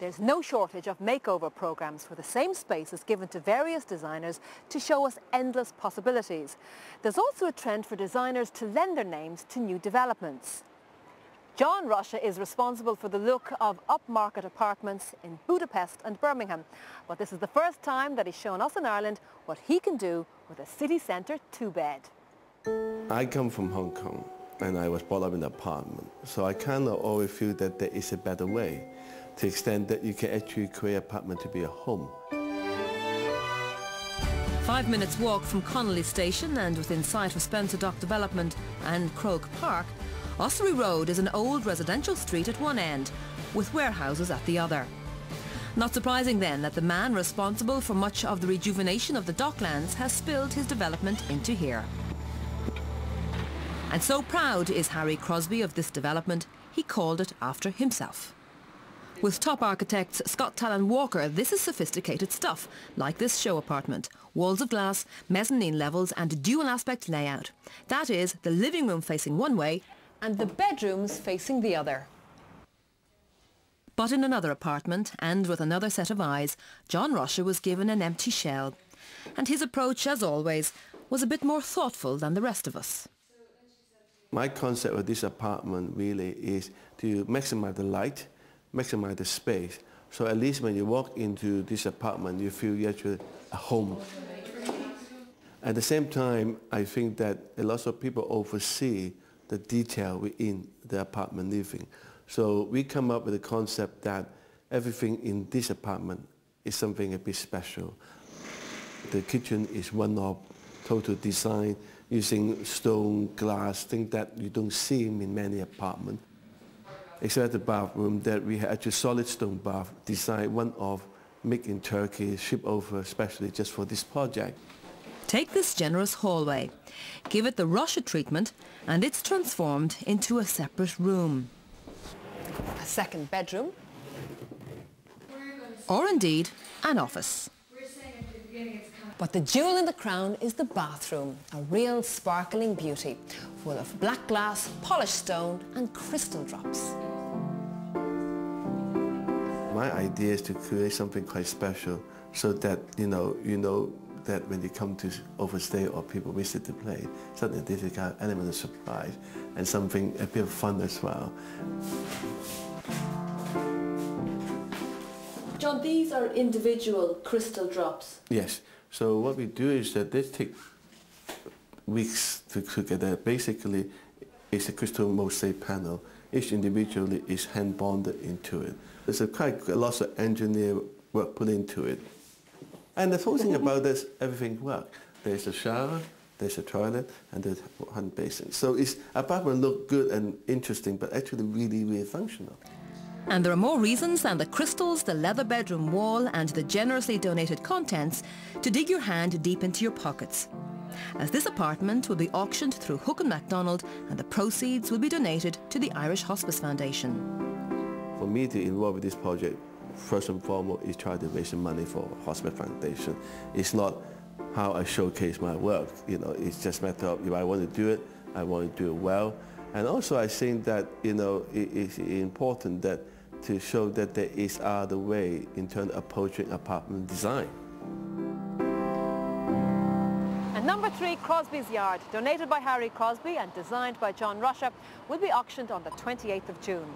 There's no shortage of makeover programs where the same space is given to various designers to show us endless possibilities. There's also a trend for designers to lend their names to new developments. John Russia is responsible for the look of upmarket apartments in Budapest and Birmingham. But this is the first time that he's shown us in Ireland what he can do with a city centre two-bed. I come from Hong Kong and I was brought up in an apartment. So I kind of always feel that there is a better way to the extent that you can actually create an apartment to be a home. 5 minutes walk from Connolly Station and within sight of Spencer Dock Development and Croke Park, Ossory Road is an old residential street at one end, with warehouses at the other. Not surprising then that the man responsible for much of the rejuvenation of the Docklands has spilled his development into here. And so proud is Harry Crosbie of this development, he called it after himself. With top architects Scott Talon Walker, this is sophisticated stuff, like this show apartment. Walls of glass, mezzanine levels and a dual aspect layout. That is, the living room facing one way and the bedrooms facing the other. But in another apartment, and with another set of eyes, John Russia was given an empty shell. And his approach, as always, was a bit more thoughtful than the rest of us. My concept of this apartment really is to maximize the light, maximize the space. So at least when you walk into this apartment, you feel you're actually at home. At the same time, I think that a lot of people oversee the detail within the apartment living. So we come up with a concept that everything in this apartment is something a bit special. The kitchen is one-off, total design, using stone, glass, things that you don't see in many apartments. Except the bathroom that we had actually solid stone bath, designed one-off, made in Turkey, shipped over especially just for this project. Take this generous hallway, give it the Russia treatment, and it's transformed into a separate room. A second bedroom. Or indeed, an office. But the jewel in the crown is the bathroom, a real sparkling beauty, full of black glass, polished stone and crystal drops. My idea is to create something quite special so that, you know that when you come to overstay or people visit the place, suddenly there's a kind of element of surprise and something, a bit of fun as well. John, these are individual crystal drops. Yes. So what we do is that this takes weeks to get. Basically, it's a crystal mosaic panel. Each individually is hand bonded into it. There's quite a lot of engineer work put into it. And the whole thing about this, everything works. There's a shower, there's a toilet, and there's one basin. So it's apartment look good and interesting, but actually really, really functional. And there are more reasons than the crystals, the leather bedroom wall and the generously donated contents to dig your hand deep into your pockets. As this apartment will be auctioned through Hook & MacDonald and the proceeds will be donated to the Irish Hospice Foundation. For me to involve with this project, first and foremost is try to raise some money for Hospice Foundation. It's not how I showcase my work, it's just a matter of if I want to do it, I want to do it well. And also I think that, it is important that to show that there is other way in terms of approaching apartment design. And number 3, Crosbie's Yard, donated by Harry Crosbie and designed by John Russia, will be auctioned on the 28th of June.